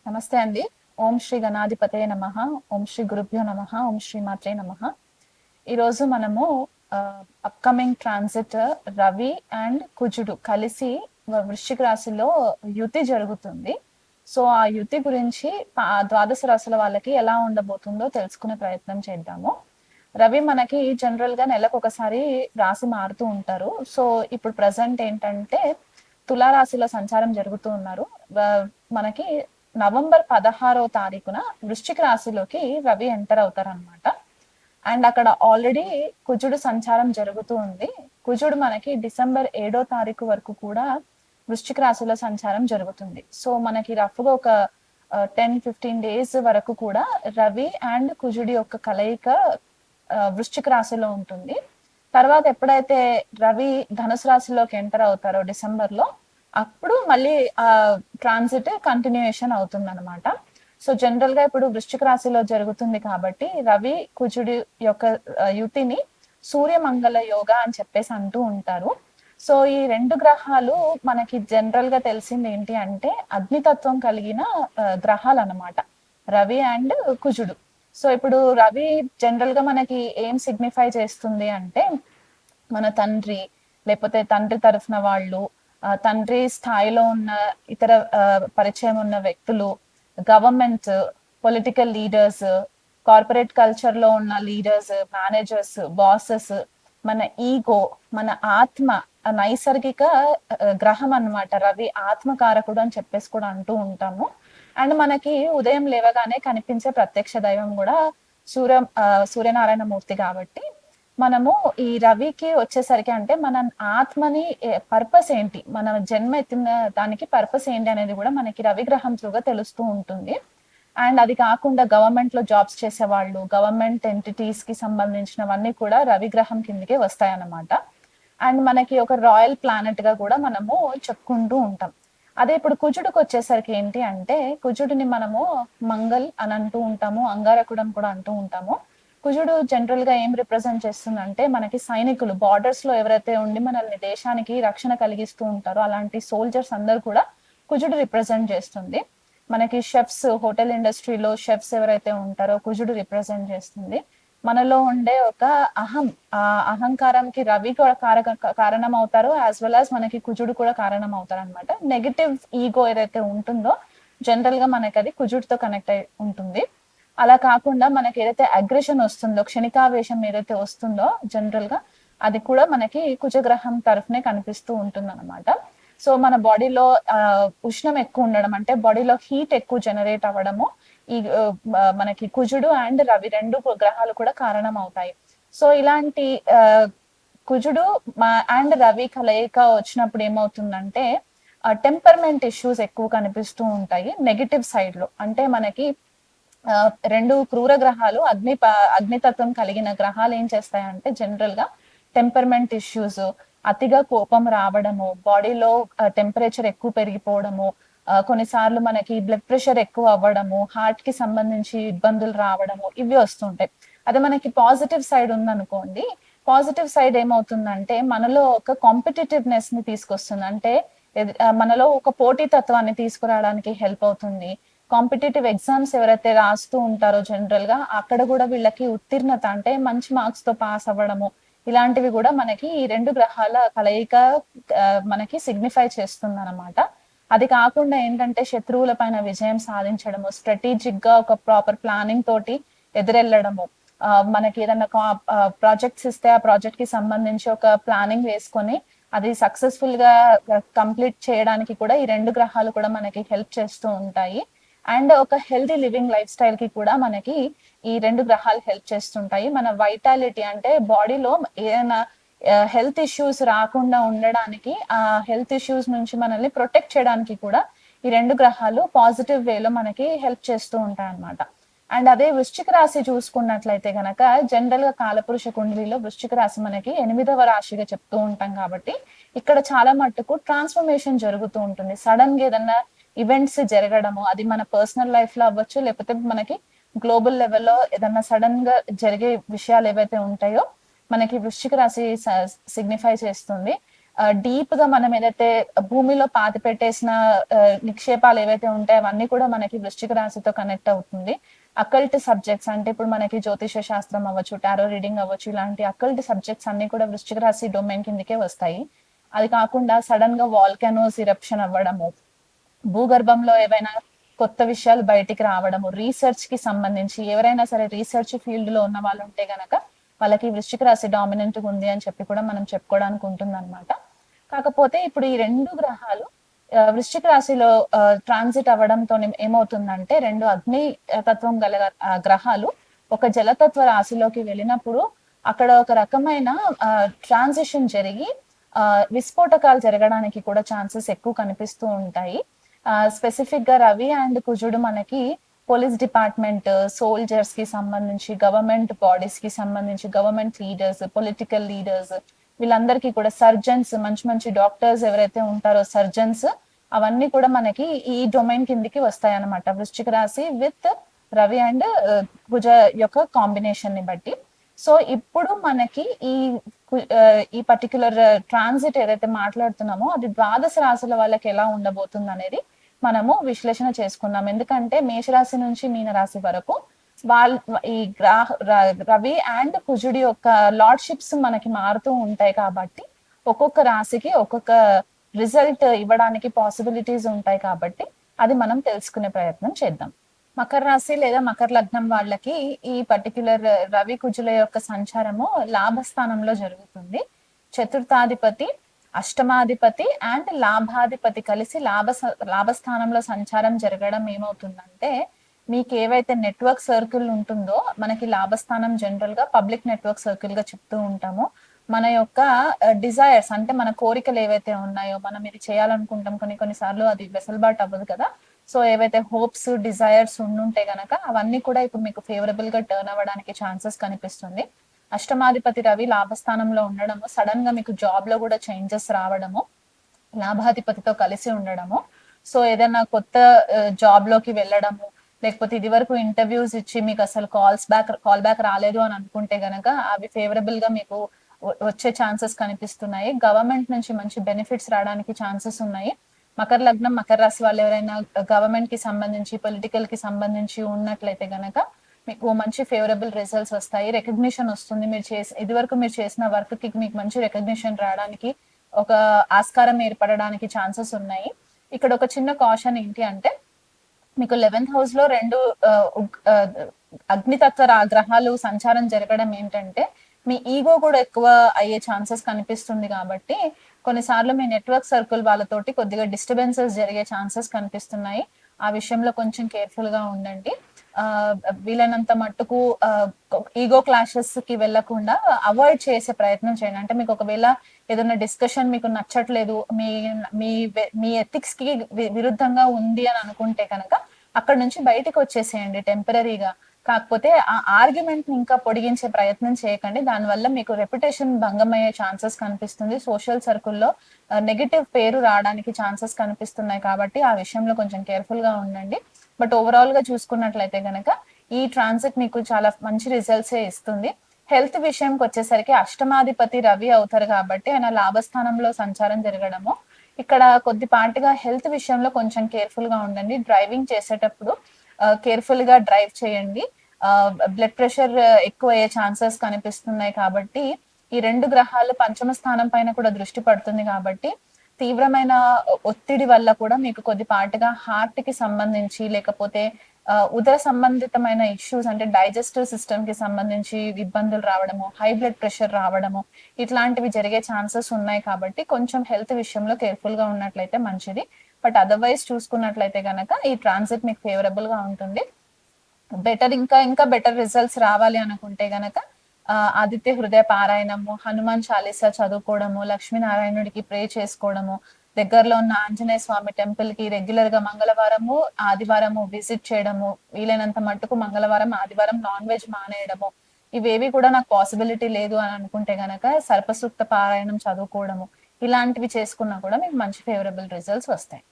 నమస్తే అండి. ఓం శ్రీ గణాధిపతయ నమః. ఓం శ్రీ గురుభ్యో నమః. ఓం శ్రీ మాత్రే నమః. ఈరోజు మనము అప్కమింగ్ ట్రాన్సిట్ రవి అండ్ కుజుడు కలిసి వృశ్చిక రాశిలో యుతి జరుగుతుంది. సో ఆ యుతి గురించి ద్వాదశ రాశుల వాళ్ళకి ఎలా ఉండబోతుందో తెలుసుకునే ప్రయత్నం చేద్దాము. రవి మనకి జనరల్ గా నెలకు ఒకసారి రాశి మారుతూ ఉంటారు. సో ఇప్పుడు ప్రజెంట్ ఏంటంటే తులారాశిలో సంచారం జరుగుతూ ఉన్నారు. మనకి నవంబర్ 16వ తారీఖున వృశ్చిక రాశిలోకి రవి ఎంటర్ అవుతారనమాట. అండ్ అక్కడ ఆల్రెడీ కుజుడు సంచారం జరుగుతూ ఉంది. కుజుడు మనకి డిసెంబర్ 7వ తారీఖు వరకు కూడా వృశ్చిక రాశిలో సంచారం జరుగుతుంది. సో మనకి రఫ్గా ఒక 10-15 డేస్ వరకు కూడా రవి అండ్ కుజుడి యొక్క కలయిక వృశ్చిక రాశిలో ఉంటుంది. తర్వాత ఎప్పుడైతే రవి ధనుసు రాశిలోకి ఎంటర్ అవుతారో డిసెంబర్ లో, అప్పుడు మళ్ళీ ఆ ట్రాన్సిట్ కంటిన్యూయేషన్ అవుతుంది అనమాట. సో జనరల్ గా ఇప్పుడు వృశ్చిక రాశిలో జరుగుతుంది కాబట్టి రవి కుజుడి యొక్క యుతిని సూర్యమంగళ యోగ అని చెప్పేసి అంటూ ఉంటారు. సో ఈ రెండు గ్రహాలు మనకి జనరల్ గా తెలిసింది ఏంటి అంటే అగ్నితత్వం కలిగిన గ్రహాలు అన్నమాట, రవి అండ్ కుజుడు. సో ఇప్పుడు రవి జనరల్ గా మనకి ఏం సిగ్నిఫై చేస్తుంది అంటే మన తండ్రి, లేకపోతే తండ్రి తరఫున వాళ్ళు, తండ్రి స్థాయిలో ఉన్న ఇతర పరిచయం ఉన్న వ్యక్తులు, government, political leaders, corporate culture లో ఉన్న లీడర్స్, మేనేజర్స్, బాసెస్, మన ఈగో, మన ఆత్మ, నైసర్గిక గ్రహం అన్నమాట. రవి ఆత్మకారకుడు అని చెప్పేసి కూడా అంటూ ఉంటాము. అండ్ మనకి ఉదయం లేవగానే కనిపించే ప్రత్యక్ష దైవం కూడా సూర్యనారాయణ మూర్తి కాబట్టి మనము ఈ రవికి వచ్చేసరికి అంటే మన ఆత్మని పర్పస్ ఏంటి, మన జన్మ ఎత్తిన దానికి పర్పస్ ఏంటి అనేది కూడా మనకి రవి గ్రహం త్రూగా తెలుస్తూ ఉంటుంది. అండ్ అది కాకుండా గవర్నమెంట్ లో జాబ్స్ చేసే వాళ్ళు, గవర్నమెంట్ ఎంటిటీస్ కి సంబంధించినవన్నీ కూడా రవి గ్రహం కిందకే వస్తాయన్నమాట. అండ్ మనకి ఒక రాయల్ ప్లానెట్ గా కూడా మనము చెప్పుకుంటూ ఉంటాం. అదే ఇప్పుడు కుజుడికి వచ్చేసరికి ఏంటి అంటే కుజుడిని మనము మంగల్ అని అంటూ ఉంటాము, అంగారకుడు అని కూడా అంటూ ఉంటాము. కుజుడు జనరల్ గా ఏం రిప్రజెంట్ చేస్తుందంటే మనకి సైనికులు, బార్డర్స్ లో ఎవరైతే ఉండి మనల్ని దేశానికి రక్షణ కలిగిస్తూ ఉంటారో అలాంటి సోల్జర్స్ అందరు కూడా కుజుడు రిప్రజెంట్ చేస్తుంది. మనకి షెఫ్స్, హోటల్ ఇండస్ట్రీలో షెఫ్స్ ఎవరైతే ఉంటారో కుజుడు రిప్రజెంట్ చేస్తుంది. మనలో ఉండే ఒక ఆ అహంకారంకి రవి కూడా కారణం అవుతారు, యాజ్ వెల్ యాజ్ మనకి కుజుడు కూడా కారణం అవుతారు అనమాట. నెగిటివ్ ఈగో ఏదైతే ఉంటుందో జనరల్ గా మనకి అది కుజుడితో కనెక్ట్ అయి ఉంటుంది. అలా కాకుండా మనకి ఏదైతే అగ్రెషన్ వస్తుందో, క్షణికావేశం ఏదైతే వస్తుందో జనరల్ గా అది కూడా మనకి కుజగ్రహం తరఫునే కనిపిస్తూ ఉంటుంది అనమాట. సో మన బాడీలో ఉష్ణం ఎక్కువ ఉండడం అంటే బాడీలో హీట్ ఎక్కువ జనరేట్ అవ్వడము ఈ మనకి కుజుడు అండ్ రవి రెండు గ్రహాలు కూడా కారణం అవుతాయి. సో ఇలాంటి కుజుడు అండ్ రవి కలయిక వచ్చినప్పుడు ఏమవుతుందంటే టెంపర్మెంట్ ఇష్యూస్ ఎక్కువ కనిపిస్తూ ఉంటాయి నెగిటివ్ సైడ్ లో. అంటే మనకి రెండు క్రూర గ్రహాలు, అగ్నితత్వం కలిగిన గ్రహాలు ఏం చేస్తాయంటే జనరల్ గా టెంపర్మెంట్ ఇష్యూస్, అతిగా కోపం రావడము, బాడీలో టెంపరేచర్ ఎక్కువ పెరిగిపోవడము, కొన్నిసార్లు మనకి బ్లడ్ ప్రెషర్ ఎక్కువ అవ్వడము, హార్ట్ కి సంబంధించి ఇబ్బందులు రావడము, ఇవి వస్తుంటాయి. అదే మనకి పాజిటివ్ సైడ్ ఉందనుకోండి, పాజిటివ్ సైడ్ ఏమవుతుందంటే మనలో ఒక కాంపిటేటివ్నెస్ ని తీసుకొస్తుంది. అంటే మనలో ఒక పోటీతత్వాన్ని తీసుకురావడానికి హెల్ప్ అవుతుంది. కాంపిటేటివ్ ఎగ్జామ్స్ ఎవరైతే రాస్తూ ఉంటారో జనరల్ గా అక్కడ కూడా వీళ్ళకి ఉత్తీర్ణత అంటే మంచి మార్క్స్ తో పాస్ అవ్వడము, ఇలాంటివి కూడా మనకి ఈ రెండు గ్రహాల కలయిక మనకి సిగ్నిఫై చేస్తుంది అనమాట. అది కాకుండా ఏంటంటే శత్రువుల పైన విజయం సాధించడము, స్ట్రాటజిక్ గా ఒక ప్రాపర్ ప్లానింగ్ తోటి ఎదురెళ్ళడము, మనకి ఏదైనా ప్రాజెక్ట్స్ ఇస్తే ఆ ప్రాజెక్ట్ కి సంబంధించి ఒక ప్లానింగ్ వేసుకొని అది సక్సెస్ఫుల్ గా కంప్లీట్ చేయడానికి కూడా ఈ రెండు గ్రహాలు కూడా మనకి హెల్ప్ చేస్తూ ఉంటాయి. అండ్ ఒక హెల్తీ లివింగ్ లైఫ్ స్టైల్ కి కూడా మనకి ఈ రెండు గ్రహాలు హెల్ప్ చేస్తుంటాయి. మన వైటాలిటీ అంటే బాడీలో ఏదైనా హెల్త్ ఇష్యూస్ రాకుండా ఉండడానికి, ఆ హెల్త్ ఇష్యూస్ నుంచి మనల్ని ప్రొటెక్ట్ చేయడానికి కూడా ఈ రెండు గ్రహాలు పాజిటివ్ వేలో మనకి హెల్ప్ చేస్తూ ఉంటాయి అన్నమాట. అండ్ అదే వృశ్చిక రాశి చూసుకున్నట్లయితే గనక జనరల్ గా కాలపురుష కుండలిలో వృశ్చిక రాశి మనకి 8వ రాశిగా చెప్తూ ఉంటాం కాబట్టి ఇక్కడ చాలా మట్టుకు ట్రాన్స్ఫర్మేషన్ జరుగుతూ ఉంటుంది. సడన్ గా ఏదన్నా ఈవెంట్స్ జరగడము, అది మన పర్సనల్ లైఫ్ లో అవ్వచ్చు, లేకపోతే మనకి గ్లోబల్ లెవెల్లో ఏదన్నా సడన్ గా జరిగే విషయాలు ఏవైతే ఉంటాయో మనకి వృశ్చిక రాశి సిగ్నిఫై చేస్తుంది. డీప్ గా మనం ఏదైతే భూమిలో పాతి పెట్టేసిన నిక్షేపాలు ఏవైతే ఉంటాయో అవన్నీ కూడా మనకి వృశ్చిక రాశితో కనెక్ట్ అవుతుంది. అకల్ట్ సబ్జెక్ట్స్ అంటే ఇప్పుడు మనకి జ్యోతిష శాస్త్రం అవ్వచ్చు, టారో రీడింగ్ అవ్వచ్చు, ఇలాంటి అకల్ట్ సబ్జెక్ట్స్ అన్ని కూడా వృశ్చిక రాశి డొమైన్ కిందకే వస్తాయి. అది కాకుండా సడన్ గా వాల్కానోస్ ఇరప్షన్ అవ్వడము, భూగర్భంలో ఏవైనా కొత్త విషయాలు బయటికి రావడము, రీసెర్చ్ కి సంబంధించి ఎవరైనా సరే రీసెర్చ్ ఫీల్డ్ లో ఉన్న వాళ్ళు ఉంటే గనక వాళ్ళకి వృశ్చిక రాశి డామినెంట్ ఉంది అని చెప్పి కూడా మనం చెప్పుకోవడానికి ఉంటుంది అనమాట. కాకపోతే ఇప్పుడు ఈ రెండు గ్రహాలు వృశ్చిక రాశిలో ట్రాన్సిట్ అవ్వడంతో ఏమవుతుందంటే, రెండు అగ్ని తత్వం గల గ్రహాలు ఒక జలతత్వ రాశిలోకి వెళ్ళినప్పుడు అక్కడ ఒక రకమైన ట్రాన్సిషన్ జరిగి విస్ఫోటకాలు జరగడానికి కూడా ఛాన్సెస్ ఎక్కువ కనిపిస్తూ ఉంటాయి. స్పెసిఫిక్ గా రవి అండ్ కుజుడు మనకి పోలీస్ డిపార్ట్మెంట్, సోల్జర్స్ కి సంబంధించి, గవర్నమెంట్ బాడీస్ కి సంబంధించి, గవర్నమెంట్ లీడర్స్, పొలిటికల్ లీడర్స్, వీళ్ళందరికీ కూడా సర్జన్స్, మంచి మంచి డాక్టర్స్ ఎవరైతే ఉంటారో సర్జన్స్, అవన్నీ కూడా మనకి ఈ డొమైన్ కిందికి వస్తాయి అన్నమాట. వృశ్చిక రాశి విత్ రవి అండ్ కుజ యొక్క కాంబినేషన్ ని బట్టి. సో ఇప్పుడు మనకి ఈ పర్టికులర్ ట్రాన్సిట్ ఏదైతే మాట్లాడుతున్నామో అది ద్వాదశ రాశుల వాళ్ళకి ఎలా ఉండబోతుంది అనేది మనము విశ్లేషణ చేసుకున్నాం. ఎందుకంటే మేషరాశి నుంచి మీనరాశి వరకు ఈ రవి అండ్ కుజుడి యొక్క లార్డ్షిప్స్ మనకి మారుతూ ఉంటాయి కాబట్టి ఒక్కొక్క రాశికి ఒక్కొక్క రిజల్ట్ ఇవ్వడానికి పాసిబిలిటీస్ ఉంటాయి కాబట్టి అది మనం తెలుసుకునే ప్రయత్నం చేద్దాం. మకర రాశి లేదా మకర లగ్నం వాళ్ళకి ఈ పర్టిక్యులర్ రవి కుజుల యొక్క సంచారము లాభస్థానంలో జరుగుతుంది. చతుర్థాధిపతి, అష్టమాధిపతి అండ్ లాభాధిపతి కలిసి లాభస్థానంలో సంచారం జరగడం ఏమవుతుందంటే, మీకు ఏవైతే నెట్వర్క్ సర్కిల్ ఉంటుందో, మనకి లాభస్థానం జనరల్ గా పబ్లిక్ నెట్వర్క్ సర్కిల్ గా చెప్తూ ఉంటాము. మన యొక్క డిజైర్స్ అంటే మన కోరికలు ఏవైతే ఉన్నాయో, మనం ఇది చేయాలనుకుంటాం, కొన్నిసార్లు అది వెసలుబాటు అవ్వదు కదా. సో ఏవైతే హోప్స్, డిజైర్స్ ఉండుంటే గనక అవన్నీ కూడా ఇప్పుడు మీకు ఫేవరబుల్ గా టర్న్ అవ్వడానికి ఛాన్సెస్ కనిపిస్తుంది. అష్టమాధిపతి రవి లాభస్థానంలో ఉండడము, సడన్ గా మీకు జాబ్ లో కూడా చేంజెస్ రావడము, లాభాధిపతితో కలిసి ఉండడము. సో ఏదైనా కొత్త జాబ్ లోకి వెళ్ళడము, లేకపోతే ఇది వరకు ఇంటర్వ్యూస్ ఇచ్చి మీకు అసలు కాల్ బ్యాక్ రాలేదు అని అనుకుంటే గనక అవి ఫేవరబుల్ గా మీకు వచ్చే ఛాన్సెస్ కనిపిస్తున్నాయి. గవర్నమెంట్ నుంచి మంచి బెనిఫిట్స్ రావడానికి ఛాన్సెస్ ఉన్నాయి. మకర లగ్నం, మకర రాశి వాళ్ళు ఎవరైనా గవర్నమెంట్ కి సంబంధించి, పొలిటికల్ కి సంబంధించి ఉన్నట్లయితే గనక మీకు మంచి ఫేవరబుల్ రిజల్ట్స్ వస్తాయి. రికగ్నిషన్ వస్తుంది. ఇది వరకు మీరు చేసిన వర్క్ కి మీకు మంచి రికగ్నిషన్ రావడానికి, ఒక ఆస్కారం ఏర్పడడానికి ఛాన్సెస్ ఉన్నాయి. ఇక్కడ ఒక చిన్న కాషన్ ఏంటి అంటే, మీకు 11th హౌస్ లో రెండు అగ్నితత్వ గ్రహాలు సంచారం జరగడం ఏంటంటే, మీ ఈగో కూడా ఎక్కువ అయ్యే ఛాన్సెస్ కనిపిస్తుంది. కాబట్టి కొన్నిసార్లు మీ నెట్వర్క్ సర్కిల్ వాళ్ళతోటి కొద్దిగా డిస్టర్బెన్సెస్ జరిగే ఛాన్సెస్ కనిపిస్తున్నాయి. ఆ విషయంలో కొంచెం కేర్ఫుల్ గా ఉండండి. వీలైనంత మట్టుకు ఈగో క్లాషెస్ కి వెళ్లకుండా అవాయిడ్ చేసే ప్రయత్నం చేయండి. అంటే మీకు ఒకవేళ ఏదైనా డిస్కషన్ మీకు నచ్చట్లేదు, మీ ఎథిక్స్ కి విరుద్ధంగా ఉంది అని అనుకుంటే కనుక అక్కడ నుంచి బయటకు వచ్చేసేయండి టెంపరీగా. కాకపోతే ఆ ఆర్గ్యుమెంట్ ని ఇంకా పొడిగించే ప్రయత్నం చేయకండి. దానివల్ల మీకు రెప్యుటేషన్ భంగం అయ్యే ఛాన్సెస్ కనిపిస్తుంది. సోషల్ సర్కిల్లో నెగిటివ్ పేరు రావడానికి ఛాన్సెస్ కనిపిస్తున్నాయి. కాబట్టి ఆ విషయంలో కొంచెం కేర్ఫుల్ గా ఉండండి. బట్ ఓవరాల్ గా చూసుకున్నట్లయితే గనక ఈ ట్రాన్సిట్ మీకు చాలా మంచి రిజల్ట్స్ ఇస్తుంది. హెల్త్ విషయంకి వచ్చేసరికి అష్టమాధిపతి రవి అవుతారు కాబట్టి ఆయన లాభస్థానంలో సంచారం జరగడము, ఇక్కడ కొద్దిపాటిగా హెల్త్ విషయంలో కొంచెం కేర్ఫుల్ గా ఉండండి. డ్రైవింగ్ చేసేటప్పుడు కేర్ఫుల్ గా డ్రైవ్ చేయండి. బ్లడ్ ప్రెషర్ ఎక్కువ అయ్యే ఛాన్సెస్ కనిపిస్తున్నాయి. కాబట్టి ఈ రెండు గ్రహాలు పంచమ స్థానం పైన కూడా దృష్టి పడుతుంది. కాబట్టి తీవ్రమైన ఒత్తిడి వల్ల కూడా మీకు కొద్దిపాటిగా హార్ట్ కి సంబంధించి, లేకపోతే ఉదర సంబంధితమైన ఇష్యూస్ అంటే డైజెస్టివ్ సిస్టమ్ కి సంబంధించి ఇబ్బందులు రావడము, హై బ్లడ్ ప్రెషర్ రావడము, ఇట్లాంటివి జరిగే ఛాన్సెస్ ఉన్నాయి. కాబట్టి కొంచెం హెల్త్ విషయంలో కేర్ఫుల్ గా ఉన్నట్లయితే మంచిది. బట్ అదర్వైజ్ చూసుకున్నట్లయితే గనక ఈ ట్రాన్సిట్ మీకు ఫేవరబుల్ గా ఉంటుంది. ఇంకా బెటర్ రిజల్ట్స్ రావాలి అనుకుంటే గనక ఆదిత్య హృదయ పారాయణము, హనుమాన్ చాలీసా చదువుకోవడము, లక్ష్మీనారాయణుడికి ప్రే చేసుకోవడము, దగ్గరలో ఉన్న ఆంజనేయ స్వామి టెంపుల్ కి రెగ్యులర్ గా మంగళవారము, ఆదివారము విజిట్ చేయడము, వీలైనంత మట్టుకు మంగళవారం, ఆదివారం నాన్ వెజ్ మానేయడము, ఇవేవి కూడా నాకు పాసిబిలిటీ లేదు అని అనుకుంటే గనక సర్పసూక్త పారాయణం చదువుకోవడము, ఇలాంటివి చేసుకున్నా కూడా మీకు మంచి ఫేవరబుల్ రిజల్ట్స్ వస్తాయి.